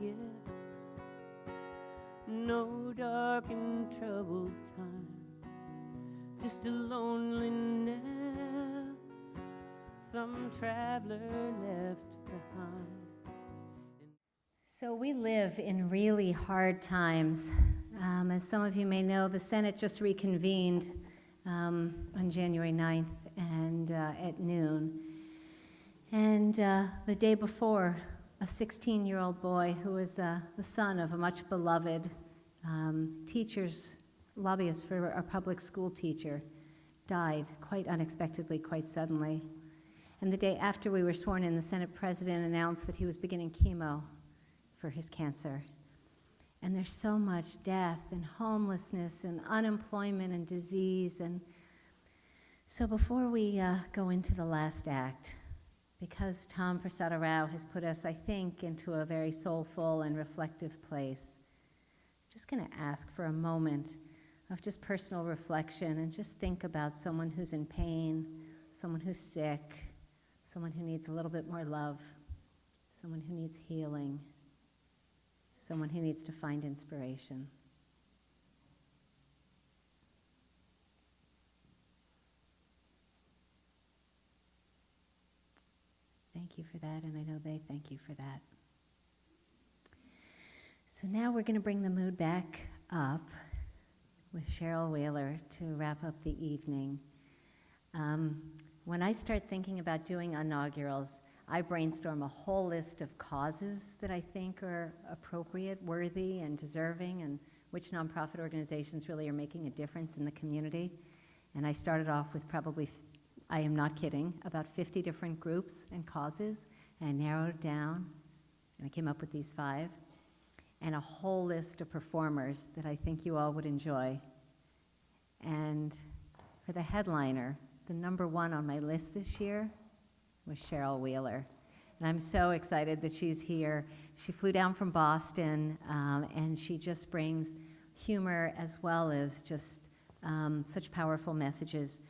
guess. No dark and troubled time, just a loneliness some traveler left behind. So we live in really hard times. As some of you may know, the Senate just reconvened on January 9th and at noon. And the day before, a 16-year-old boy who was the son of a much beloved lobbyist for our public school teacher, died quite unexpectedly, quite suddenly. And the day after we were sworn in, the Senate president announced that he was beginning chemo for his cancer. And there's so much death and homelessness and unemployment and disease. And so before we go into the last act, because Tom Prasada Rao has put us, I think, into a very soulful and reflective place, I'm just going to ask for a moment of just personal reflection and just think about someone who's in pain, someone who's sick, someone who needs a little bit more love, someone who needs healing, someone who needs to find inspiration. Thank you for that, and I know they thank you for that. So now we're going to bring the mood back up with Cheryl Wheeler to wrap up the evening. When I start thinking about doing inaugurals, I brainstorm a whole list of causes that I think are appropriate, worthy, and deserving, and which nonprofit organizations really are making a difference in the community. And I started off with probably, I am not kidding, about 50 different groups and causes, and I narrowed it down, and I came up with these 5, and a whole list of performers that I think you all would enjoy. And for the headliner, the number 1 on my list this year was Cheryl Wheeler. And I'm so excited that she's here. She flew down from Boston, and she just brings humor as well as just such powerful messages.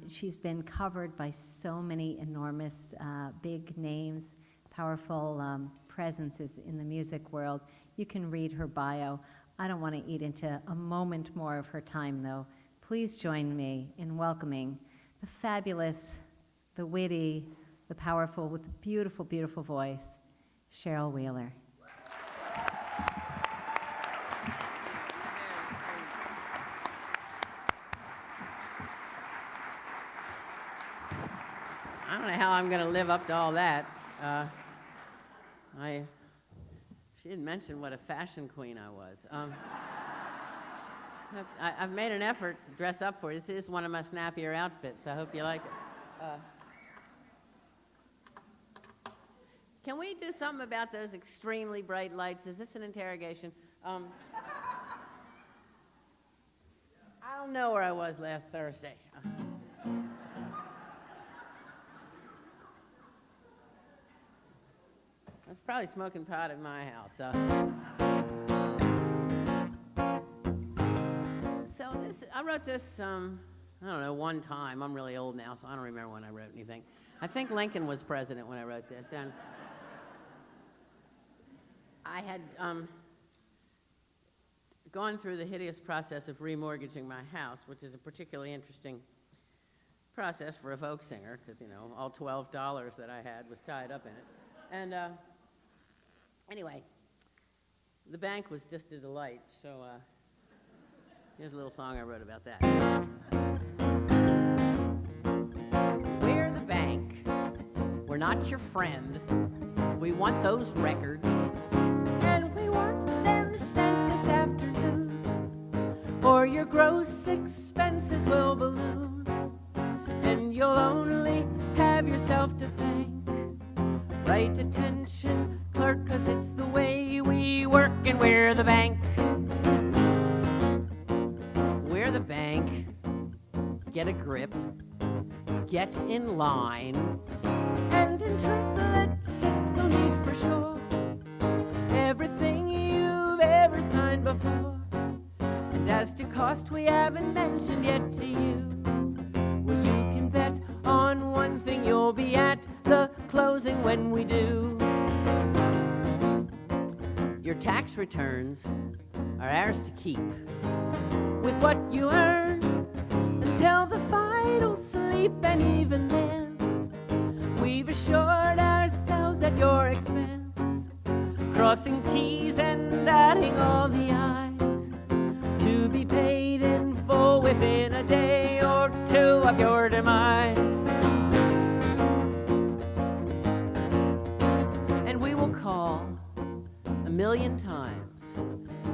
She's been covered by so many enormous, big names, powerful presences in the music world. You can read her bio. I don't want to eat into a moment more of her time, though. Please join me in welcoming the fabulous, the witty, the powerful, with the beautiful, beautiful voice, Cheryl Wheeler. I don't know how I'm going to live up to all that. She didn't mention what a fashion queen I was. I've made an effort to dress up for it. This is one of my snappier outfits. I hope you like it. Can we do something about those extremely bright lights? Is this an interrogation? I don't know where I was last Thursday. I was probably smoking pot at my house. I wrote this, I don't know, one time. I'm really old now, so I don't remember when I wrote anything. I think Lincoln was president when I wrote this. And I had gone through the hideous process of remortgaging my house, which is a particularly interesting process for a folk singer, because, you know, all $12 that I had was tied up in it. And anyway, the bank was just a delight, so here's a little song I wrote about that. We're the bank. We're not your friend. We want those records. And we want them sent this afternoon, or your gross expenses will balloon, and you'll only have yourself to thank. Right attention, clerk, 'cause it's the way we work, and we're the bank. We're the bank. Get a grip. Get in line. And interpret the need for sure. Everything you've ever signed before. And as to cost, we haven't mentioned yet to you. Well, you can bet on one thing, you'll be at the closing when we do. Your tax returns are ours to keep. With what you earn until the final sleep, and even then, we've assured ourselves at your expense, crossing T's and dotting all the I's, to be paid in full within a day or two of your demise. And we will call 1,000,000 times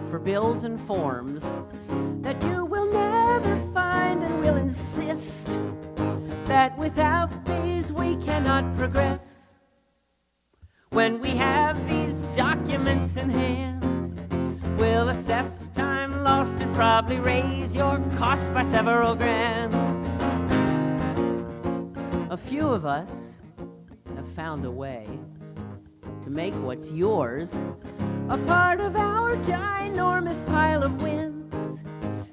for bills and forms that you will never find, and we'll insist that without these we cannot progress. When we have these documents in hand, we'll assess time lost and probably raise your cost by several grand. A few of us have found a way to make what's yours a part of our ginormous pile of wins.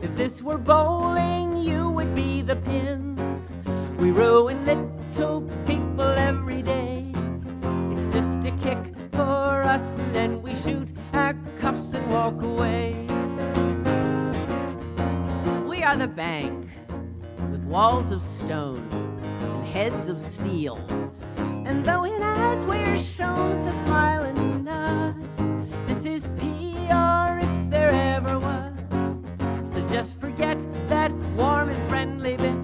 If this were bowling, you would be the pins. We ruin little people every day. It's just a kick for us, and then we shoot our cuffs and walk away. We are the bank with walls of stone and heads of steel. And though in ads we're shown to smile and nod, this is PR if there ever was. So just forget that warm and friendly bit,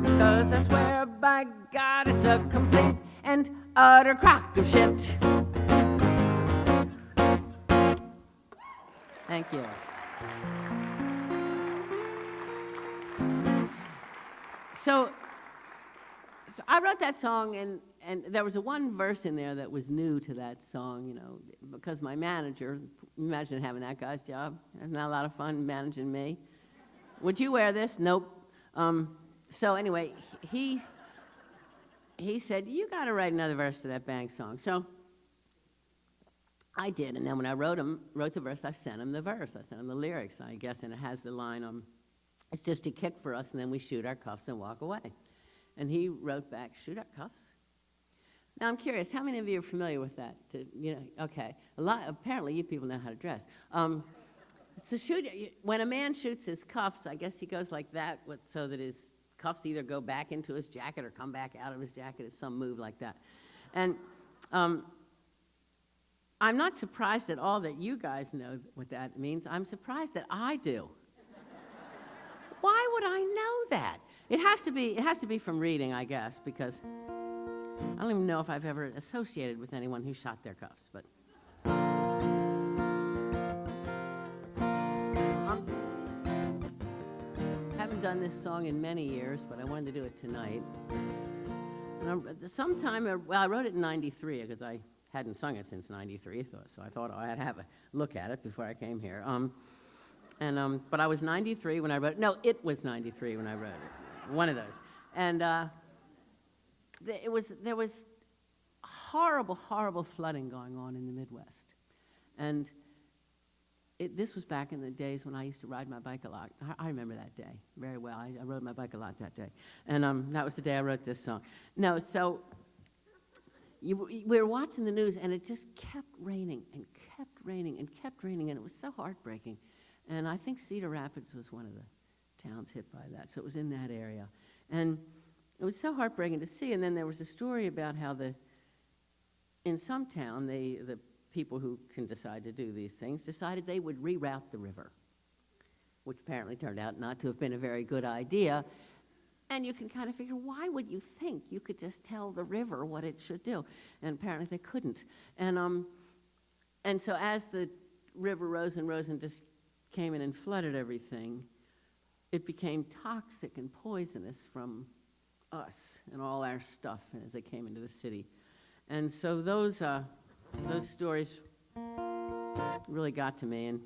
because I swear by God it's a complete and utter crock of shit. Thank you. So I wrote that song, and there was one verse in there that was new to that song, you know, because my manager, imagine having that guy's job. Isn't that a lot of fun, managing me? Would you wear this? Nope. So anyway, he said, you got to write another verse to that Bank song. So I did, and then when I wrote the verse, I sent him the verse. I sent him the lyrics, I guess, and it has the line, it's just a kick for us, and then we shoot our cuffs and walk away. And he wrote back, shoot our cuffs? Now, I'm curious, how many of you are familiar with that? Okay. Apparently, you people know how to dress. So when a man shoots his cuffs, I guess he goes like that so that his cuffs either go back into his jacket or come back out of his jacket. It's some move like that. And I'm not surprised at all that you guys know what that means. I'm surprised that I do. Why would I know that? It has to be from reading, I guess, because I don't even know if I've ever associated with anyone who shot their cuffs, but haven't done this song in many years, but I wanted to do it tonight. And I wrote it in '93 because I hadn't sung it since '93, so I thought I had to have a look at it before I came here. But I was 93 when I wrote it. No, it was 93 when I wrote it. One of those. And there was horrible, horrible flooding going on in the Midwest. And this was back in the days when I used to ride my bike a lot. I remember that day very well. I rode my bike a lot that day. And that was the day I wrote this song. No, so we were watching the news, and it just kept raining and kept raining and kept raining, and it was so heartbreaking. And I think Cedar Rapids was one of the towns hit by that, so it was in that area. And it was so heartbreaking to see. And then there was a story about how in some town, the people who can decide to do these things decided they would reroute the river, which apparently turned out not to have been a very good idea. And you can kind of figure, why would you think you could just tell the river what it should do? And apparently they couldn't. And so as the river rose and just came in and flooded everything, it became toxic and poisonous from us and all our stuff as they came into the city. And so those stories really got to me. And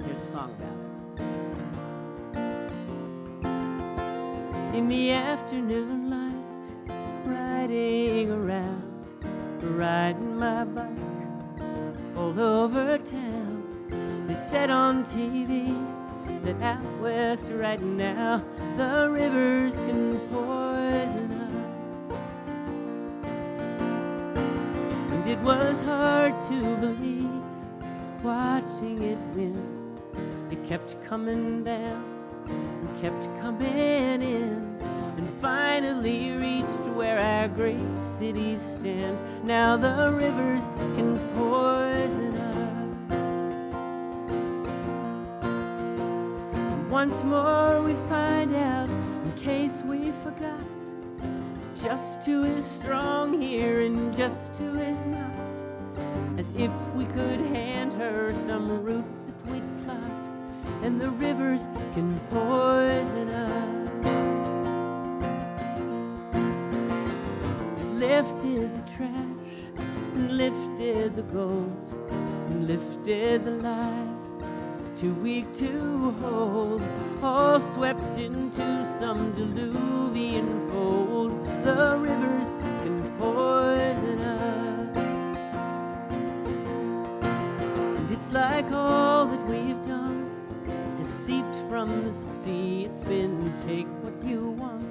here's a song about it. In the afternoon light, riding around, riding my bike all over town. They said on TV that out west right now the rivers can poison us. was hard to believe, watching it win. It kept coming down and kept coming in, and finally reached where our great cities stand. Now the rivers can poison us. And once more we find out, in case we forgot, just who is strong here and just who is not. As if we could hand her some route that we'd plot, and the rivers can poison us. Lifted the trash, and lifted the gold, and lifted the lies too weak to hold, all swept into some diluvian fold. The rivers can poison us. And it's like all that we've done has seeped from the sea. It's been take what you want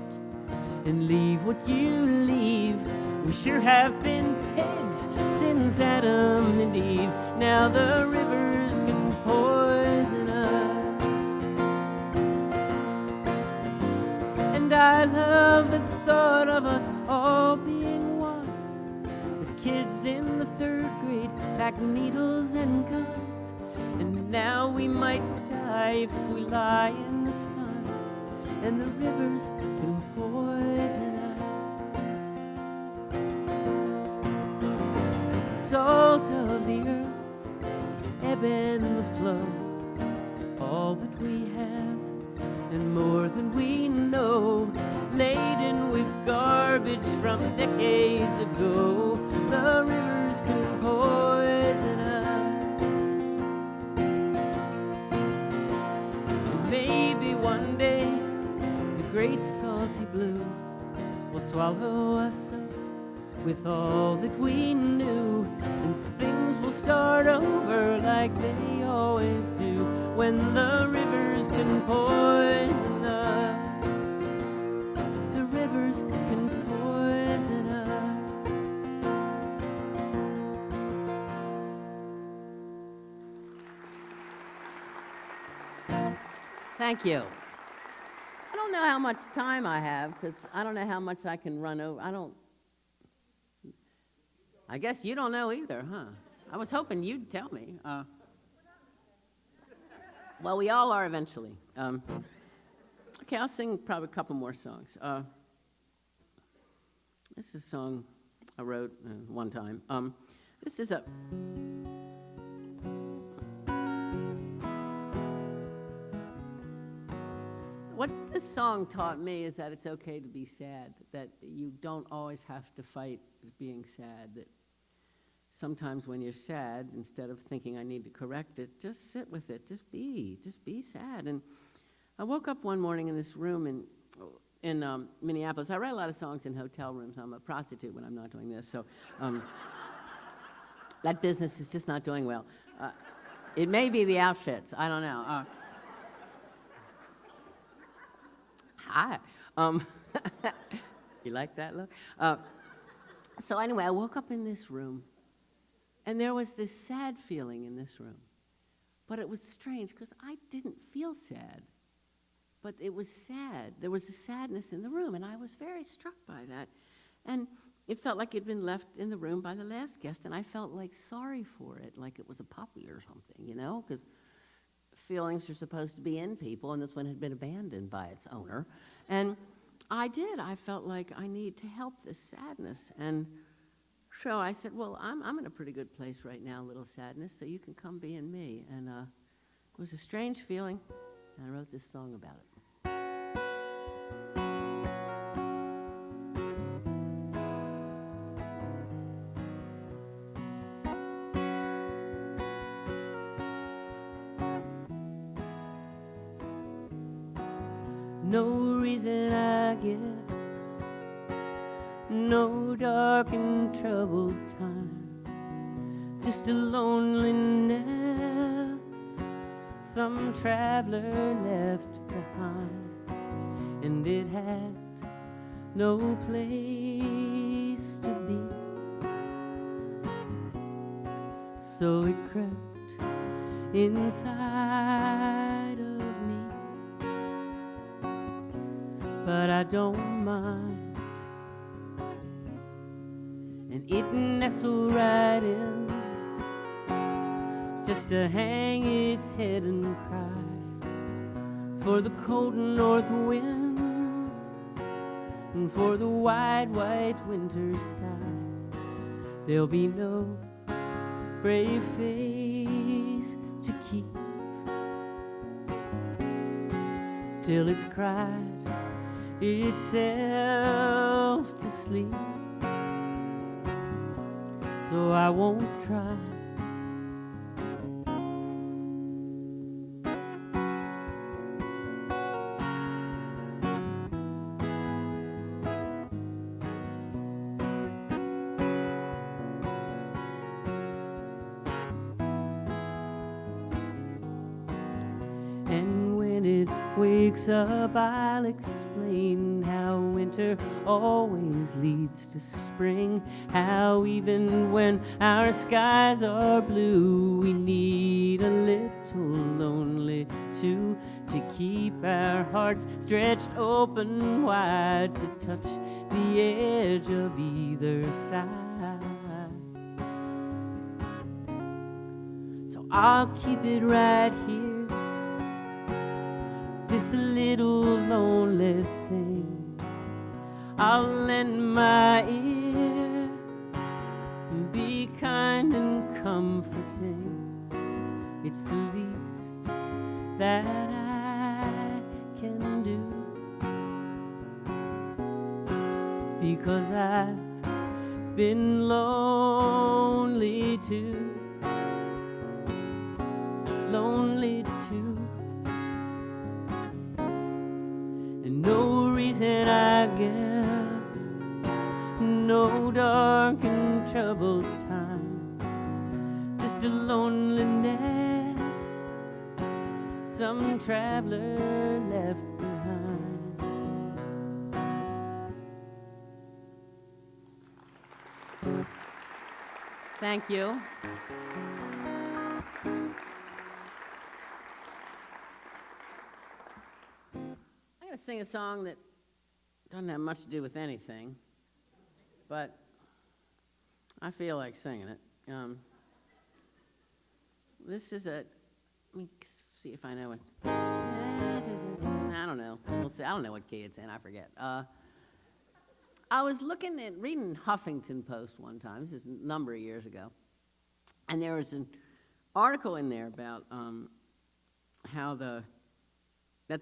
and leave what you leave. We sure have been pigs since Adam and Eve. Now the rivers can poison us. And I love the thought of us all being one. The kids in the 3rd grade pack needles and guns, and now we might die if we lie in the sun, and the rivers can poison us. Salt of the earth, ebb and the flow, all that we have and more than we know, laden with garbage from decades ago. The rivers can poison us. And maybe one day the great salty blue will swallow us up with all that we knew, and things will start over like they always do when the rivers can poison us. The rivers can poison us. Thank you. I don't know how much time I have, because I don't know how much I can run over. I guess you don't know either, huh? I was hoping you'd tell me. Well, we all are eventually. Okay, I'll sing probably a couple more songs. This is a song I wrote one time. This is a... What this song taught me is that it's okay to be sad, that you don't always have to fight being sad, that sometimes when you're sad, instead of thinking I need to correct it, just sit with it, just be sad. And I woke up one morning in this room in Minneapolis. I write a lot of songs in hotel rooms. I'm a prostitute when I'm not doing this, so that business is just not doing well. It may be the outfits, I don't know. Hi. You like that look? So anyway, I woke up in this room, and there was this sad feeling in this room. But it was strange, because I didn't feel sad. But it was sad. There was a sadness in the room, and I was very struck by that. And it felt like it had been left in the room by the last guest, and I felt like sorry for it, like it was a puppy or something, you know, because feelings are supposed to be in people, and this one had been abandoned by its owner. And I did. I felt like I need to help this sadness. And so I said, well, I'm in a pretty good place right now, little sadness, so you can come be in me. And it was a strange feeling, and I wrote this song about it. No reason, I guess, no dark and troubled time, just a loneliness some traveler left behind, and it had no place to be. So it crept inside of me, but I don't mind, and it nestled right in, just to hang its head and cry for the cold north wind and for the wide white winter sky. There'll be no brave face to keep till it's cried itself to sleep. So I won't try. And when it wakes up, I'll explain how winter always leads to spring, how even when our skies are blue, we need a little lonely too, to keep our hearts stretched open wide, to touch the edge of either side. So I'll keep it right here, this little lonely thing. I'll lend my ear, be kind and comforting. It's the least that I can do, because I've been lonely too, lonely too. And no reason, I guess, no dark and troubled time, just a loneliness some traveler left behind. Thank you. I'm going to sing a song that doesn't have much to do with anything, but I feel like singing it. This is a, let me see if I know it. I don't know. We'll see. I don't know what key it's in. I forget. I was reading Huffington Post one time. This is a number of years ago, and there was an article in there about how that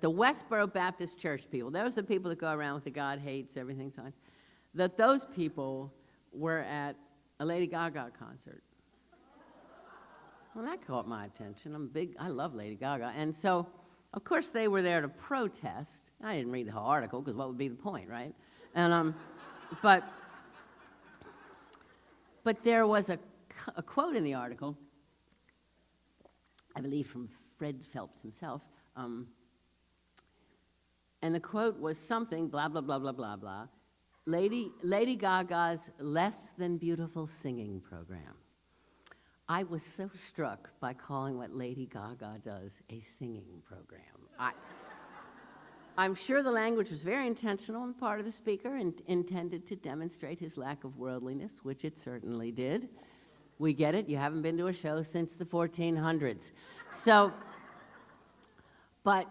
the Westboro Baptist Church people, those are the people that go around with the God hates everything signs, that those people were at a Lady Gaga concert. Well, that caught my attention. I love Lady Gaga. And so, of course, they were there to protest. I didn't read the whole article, because what would be the point, right? And, but there was a quote in the article, I believe from Fred Phelps himself, and the quote was something, blah, blah, blah, blah, blah, blah, Lady Gaga's less than beautiful singing program. I was so struck by calling what Lady Gaga does a singing program. I'm sure the language was very intentional on the part of the speaker and intended to demonstrate his lack of worldliness, which it certainly did. We get it. You haven't been to a show since the 1400s. So, but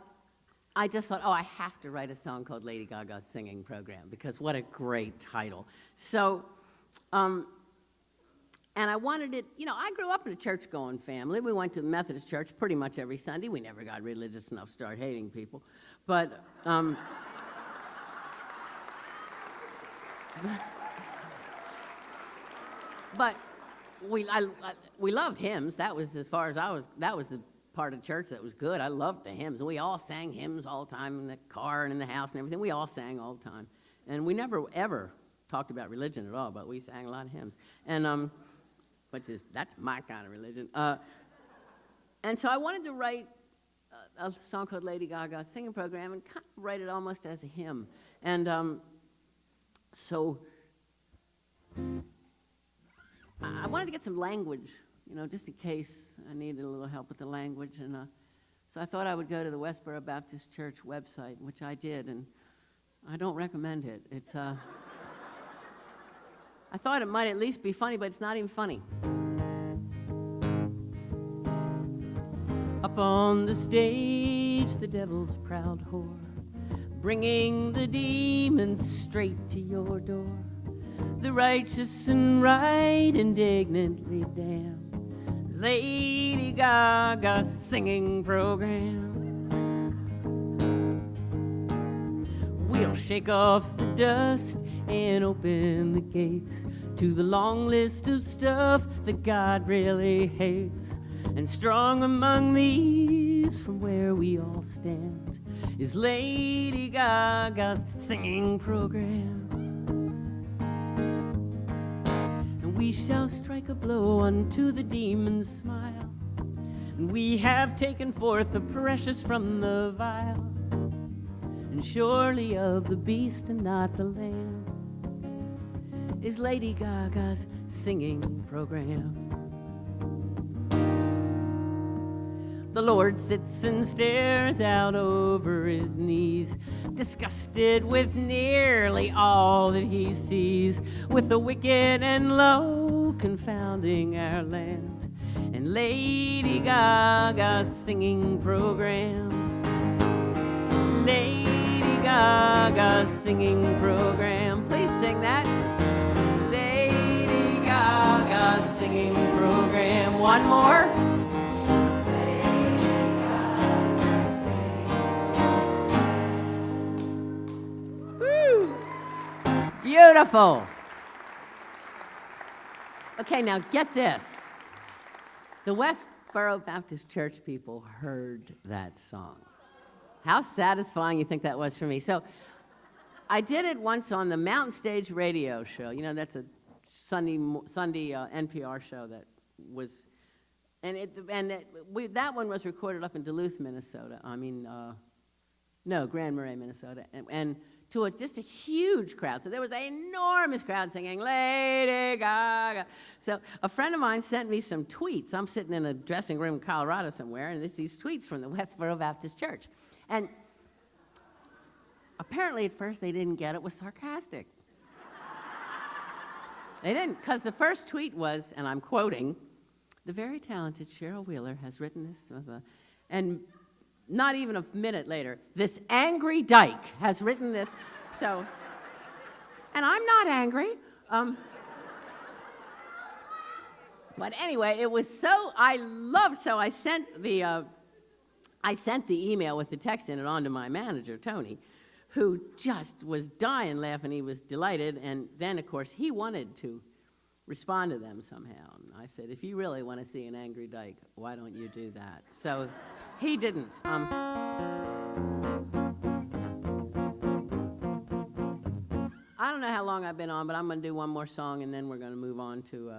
I just thought, I have to write a song called Lady Gaga's Singing Program, because what a great title. So, and I wanted it, I grew up in a church-going family. We went to the Methodist church pretty much every Sunday. We never got religious enough to start hating people. But, but we loved hymns. That was as far as that was the part of church that was good. I loved the hymns. And we all sang hymns all the time in the car and in the house and everything. We all sang all the time. And we never, ever talked about religion at all, but we sang a lot of hymns. And, that's my kind of religion. And so I wanted to write a song called Lady Gaga's Singing Program and kind of write it almost as a hymn. And so I wanted to get some language, just in case I needed a little help with the language. And so I thought I would go to the Westboro Baptist Church website, which I did, and I don't recommend it. It's I thought it might at least be funny, but it's not even funny. Up on the stage, the devil's proud whore, bringing the demons straight to your door. The righteous and right indignantly damned. Lady Gaga's singing program. We'll shake off the dust and open the gates to the long list of stuff that God really hates. And strong among these, from where we all stand, is Lady Gaga's singing program. And we shall strike a blow unto the demon's smile, and we have taken forth the precious from the vial, and surely of the beast and not the lamb is Lady Gaga's singing program. The Lord sits and stares out over his knees, disgusted with nearly all that he sees, with the wicked and low confounding our land, and Lady Gaga's singing program. Lady Gaga's singing program. Please sing that. Lady Gaga's singing program. One more. Beautiful. Okay, now get this. The Westboro Baptist Church people heard that song. How satisfying you think that was for me. So I did it once on the Mountain Stage radio show. That's a Sunday NPR show that was, that one was recorded up in Duluth, Minnesota. Grand Marais, Minnesota. And to just a huge crowd. So there was an enormous crowd singing Lady Gaga. So a friend of mine sent me some tweets. I'm sitting in a dressing room in Colorado somewhere, and it's these tweets from the Westboro Baptist Church. And apparently at first they didn't get it was sarcastic. They didn't, because the first tweet was, and I'm quoting, "The very talented Cheryl Wheeler has written this," and not even a minute later, "This angry dyke has written this." So, and I'm not angry. But anyway, it was so, I sent the email with the text in it on to my manager, Tony, who just was dying laughing. He was delighted. And then, of course, he wanted to respond to them somehow. And I said, if you really want to see an angry dyke, why don't you do that? So he didn't. I don't know how long I've been on, but I'm going to do one more song, and then we're going to move on to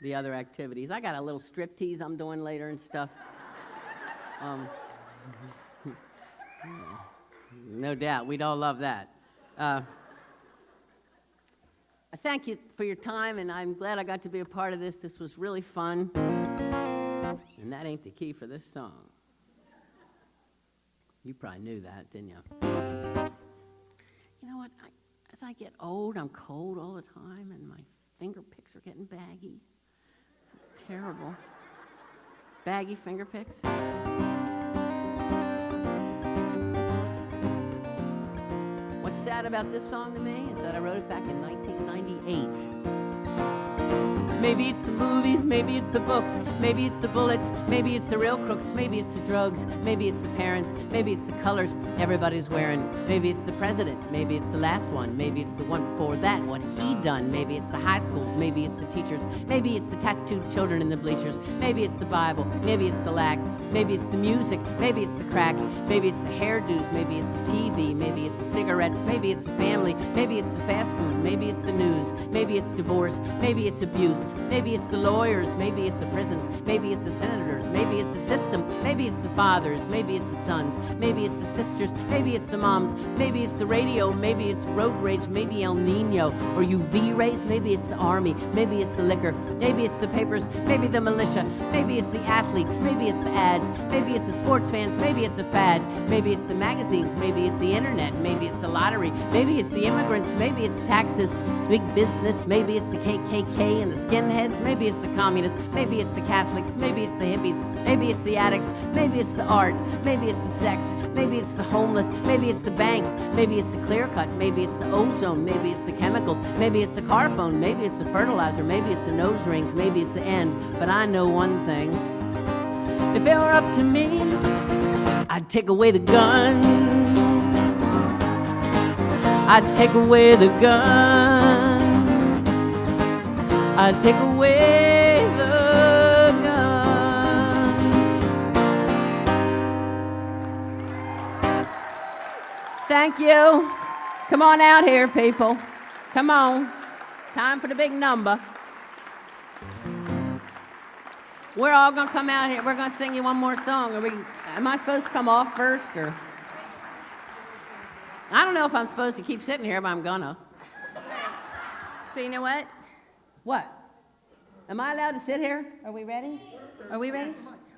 the other activities. I got a little striptease I'm doing later and stuff. No doubt. We'd all love that. I thank you for your time, and I'm glad I got to be a part of this. This was really fun. And that ain't the key for this song. You probably knew that, didn't you? You know what? As I get old, I'm cold all the time, and my finger picks are getting baggy. It's terrible. Baggy finger picks. What's sad about this song to me is that I wrote it back in 1998. Maybe it's the movies, maybe it's the books, maybe it's the bullets, maybe it's the real crooks, maybe it's the drugs, maybe it's the parents, maybe it's the colors everybody's wearing, maybe it's the president, maybe it's the last one, maybe it's the one before that, what he done, maybe it's the high schools, maybe it's the teachers, maybe it's the tattooed children in the bleachers, maybe it's the Bible, maybe it's the lack, maybe it's the music, maybe it's the crack, maybe it's the hairdos, maybe it's the TV, maybe it's the cigarettes, maybe it's the family, maybe it's the fast food, maybe it's the news, maybe it's divorce, maybe it's abuse, maybe it's the lawyers, maybe it's the prisons, maybe it's the senators, maybe it's the system, maybe it's the fathers, maybe it's the sons, maybe it's the sisters, maybe it's the moms, maybe it's the radio, maybe it's road rage, maybe El Nino or UV rays, maybe it's the army, maybe it's the liquor, maybe it's the papers, maybe the militia, maybe it's the athletes, maybe it's the ads, maybe it's the sports fans, maybe it's a fad, maybe it's the magazines, maybe it's the internet, maybe it's the lottery, maybe it's the immigrants, maybe it's taxes, big business, maybe it's the KKK and the skinheads, maybe it's the communists, maybe it's the Catholics, maybe it's the hippies, maybe it's the addicts, maybe it's the art, maybe it's the sex, maybe it's the homeless, maybe it's the banks, maybe it's the clear cut, maybe it's the ozone, maybe it's the chemicals, maybe it's the car phone, maybe it's the fertilizer, maybe it's the nose rings, maybe it's the end, but I know one thing. If it were up to me, I'd take away the gun. I'd take away the gun. I'd take away the gun. Thank you. Come on out here, people. Come on. Time for the big number. We're all going to come out here. We're going to sing you one more song. Am I supposed to come off first, or? I don't know if I'm supposed to keep sitting here, but I'm gonna. So you know what? What? Am I allowed to sit here? Are we ready? Are we ready?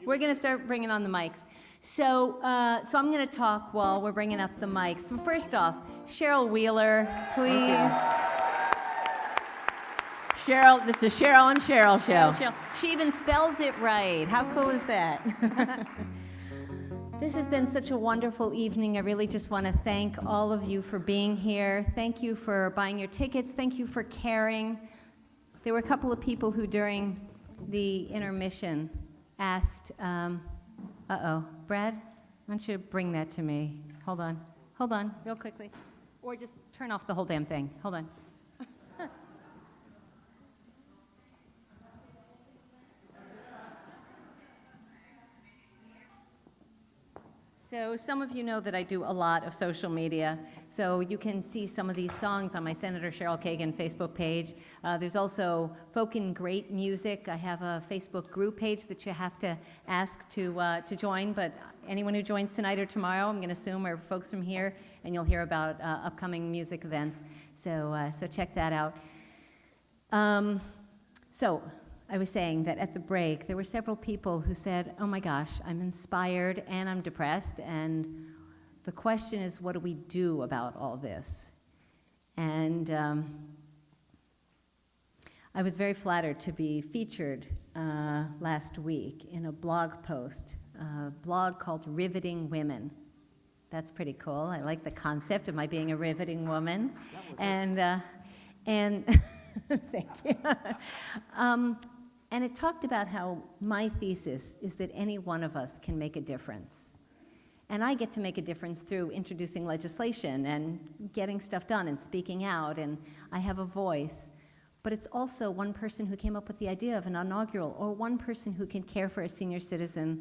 We're going to start bringing on the mics. So I'm going to talk while we're bringing up the mics. But first off, Cheryl Wheeler, please. Cheryl, this is Cheryl and Cheryl show. Cheryl. She even spells it right. How cool is that? This has been such a wonderful evening. I really just want to thank all of you for being here. Thank you for buying your tickets. Thank you for caring. There were a couple of people who during the intermission asked, Brad, why don't you bring that to me? Hold on, real quickly. Or just turn off the whole damn thing. Hold on. So some of you know that I do a lot of social media, so you can see some of these songs on my Senator Cheryl Kagan Facebook page. There's also Folk and Great Music. I have a Facebook group page that you have to ask to join, but anyone who joins tonight or tomorrow, I'm going to assume, are folks from here, and you'll hear about upcoming music events. So check that out. I was saying that at the break, there were several people who said, oh my gosh, I'm inspired and I'm depressed, and the question is, what do we do about all this? And I was very flattered to be featured last week in a blog post, a blog called Riveting Women. That's pretty cool. I like the concept of my being a riveting woman. And thank you. And it talked about how my thesis is that any one of us can make a difference. And I get to make a difference through introducing legislation and getting stuff done and speaking out, and I have a voice. But it's also one person who came up with the idea of an UnNaugural, or one person who can care for a senior citizen,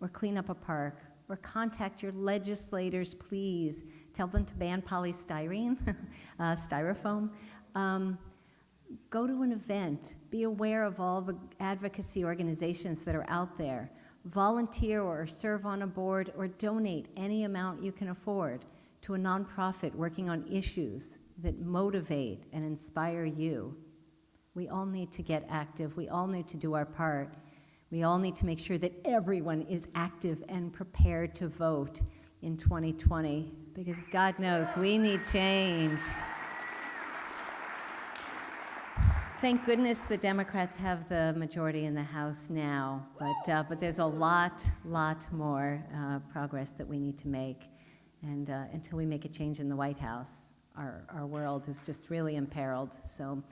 or clean up a park, or contact your legislators, please. Tell them to ban polystyrene, styrofoam. Go to an event. Be aware of all the advocacy organizations that are out there. Volunteer or serve on a board or donate any amount you can afford to a nonprofit working on issues that motivate and inspire you. We all need to get active. We all need to do our part. We all need to make sure that everyone is active and prepared to vote in 2020, because God knows we need change. Thank goodness the Democrats have the majority in the House now, but there's a lot more progress that we need to make. And until we make a change in the White House, our world is just really imperiled. So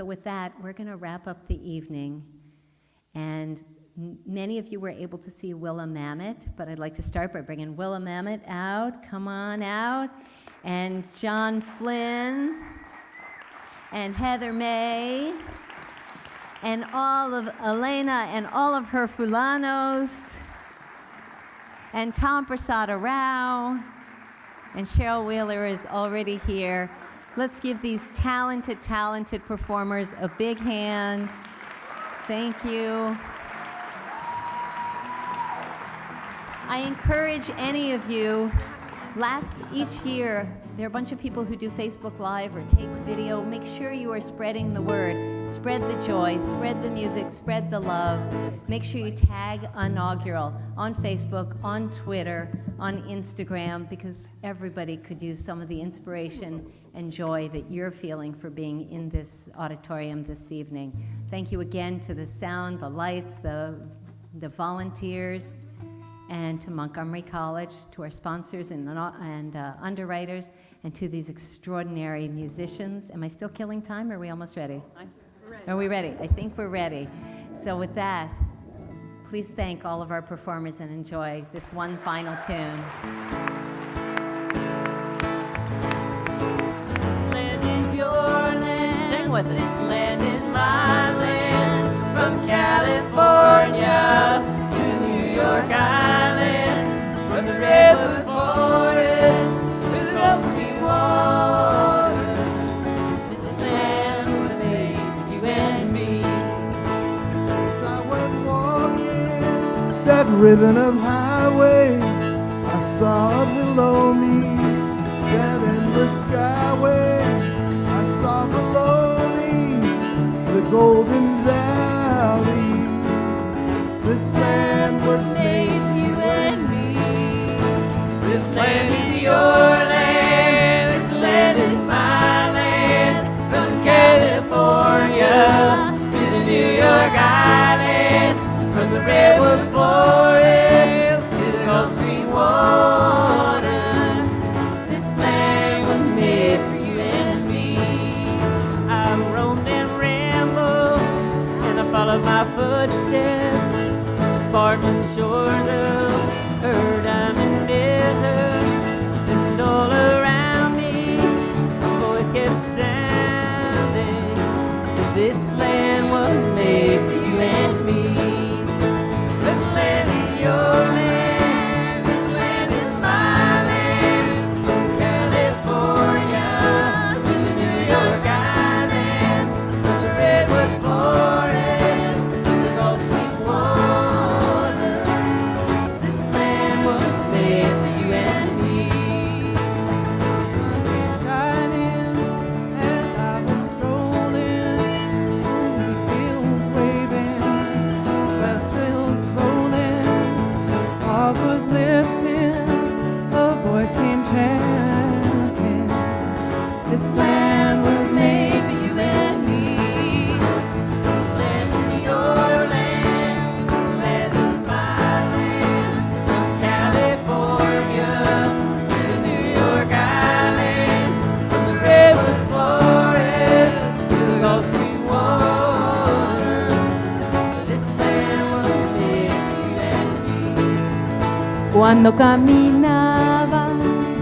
with that, we're going to wrap up the evening. And many of you were able to see Willa Mamet, but I'd like to start by bringing Willa Mamet out. Come on out. And John Flynn. And Heather May, and all of Elena and all of her fulanos, and Tom Prasada Rao, and Cheryl Wheeler is already here. Let's give these talented, talented performers a big hand. Thank you. I encourage any of you, each year, there are a bunch of people who do Facebook Live or take video. Make sure you are spreading the word. Spread the joy, spread the music, spread the love. Make sure you tag UnNaugural on Facebook, on Twitter, on Instagram, because everybody could use some of the inspiration and joy that you're feeling for being in this auditorium this evening. Thank you again to the sound, the lights, the volunteers, and to Montgomery College, to our sponsors and underwriters, and to these extraordinary musicians. Am I still killing time, or are we almost ready? Are we ready? I think we're ready. So with that, please thank all of our performers and enjoy this one final tune. This land is your land. Sing with us. This land is my land. From California to New York Island, from the redwood forest to the Gulf Stream water. This land was made for you and me. As I went walking that ribbon of highway, I saw below me that endless skyway. I saw below me the golden valley. This land was made for you and me. This land is your land. This land is my land. From California to the New York Island, from the redwood forest to the Gulf Stream water. This land was made for you and me. I roamed and rambled, and I followed my footsteps. Sparkling shores of her diamond desert, and all around me, a voice kept sounding. This land was made for you and me. This land is your land. This land is my land. From California to the New York Island, from the redwood forest to the Gulf Stream water. This land was made for you and me. The sun was shining as I was strolling, lonely fields waving, west winds rolling, the fog was lifting, a voice came chanting. This land was made for you and me. This land is your land. This land is my land. From California to the New York Island, from the redwood forest to the Gulf Stream water. This land was made for you and me. Cuando caminaba,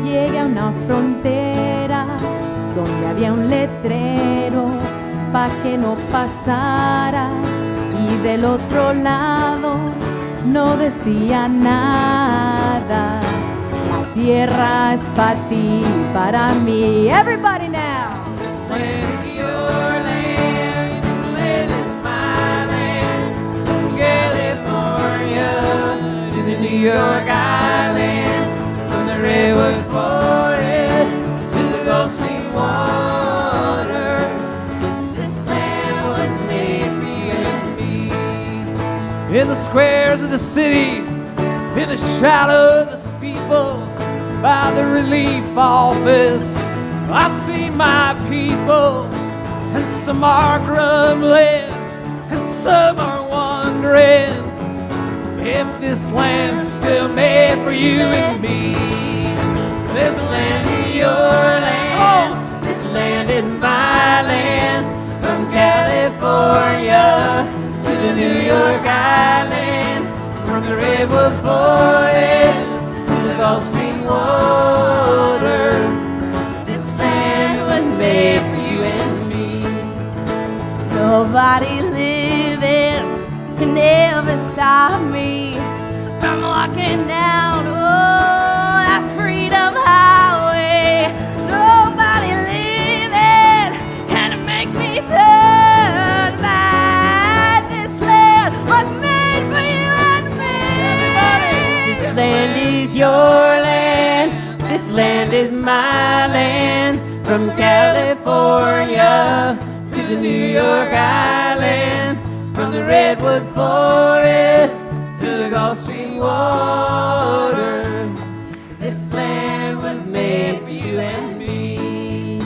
llegué a una frontera donde había un letrero pa' que no pasara, y del otro lado no decía nada. La tierra es para ti, para mí. Everybody now. This land is your land. This land is my land. From California to the New York Island, from the redwood forest to the Gulf Stream water. This land was made for you and me. In the squares of the city, in the shadow of the steeple, by the relief office, I see my people, and some are grumbling, and some are wondering if this land's still made for you and me. This land is your land. This land is my land. From California to the New York Island, from the redwood forest to the Gulf Stream water. This land was made for you and me. Nobody living can ever stop me from walking down that freedom highway. Nobody living California to the New York Island, from the redwood forest to the Gulf Stream water. This land was made for you and me.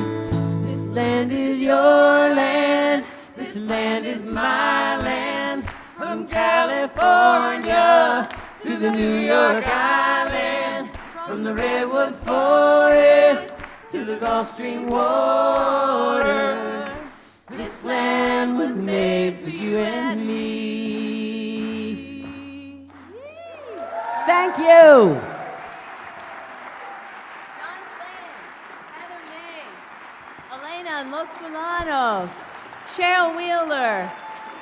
This land is your land, this land is my land. From California to the New York Island, from the redwood forest to the Gulf Stream waters. This land was made for you and me. Thank you. John Flynn, Heather May, Elena and Los Fulanos, Cheryl Wheeler,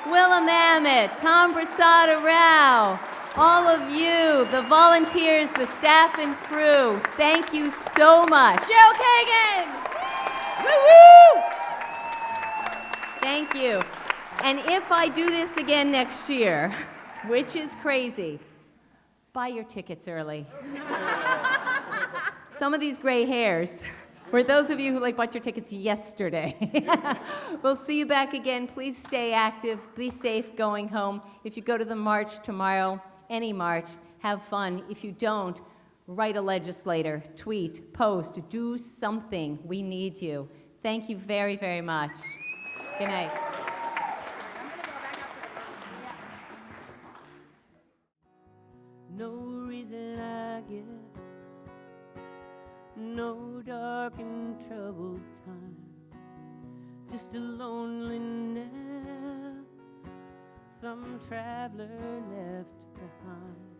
Willa Mamet, Tom Brasada Rao, all of you, the volunteers, the staff and crew, thank you so much. Cheryl Kagan. Woo-woo! Thank you. And if I do this again next year, which is crazy, buy your tickets early. Some of these gray hairs were those of you who bought your tickets yesterday. We'll see you back again. Please stay active. Be safe going home. If you go to the march tomorrow, any march, have fun. If you don't, write a legislator, tweet, post, do something. We need you. Thank you very, very much. Good night. No reason, I guess, no dark and troubled time, just a loneliness some traveler left behind.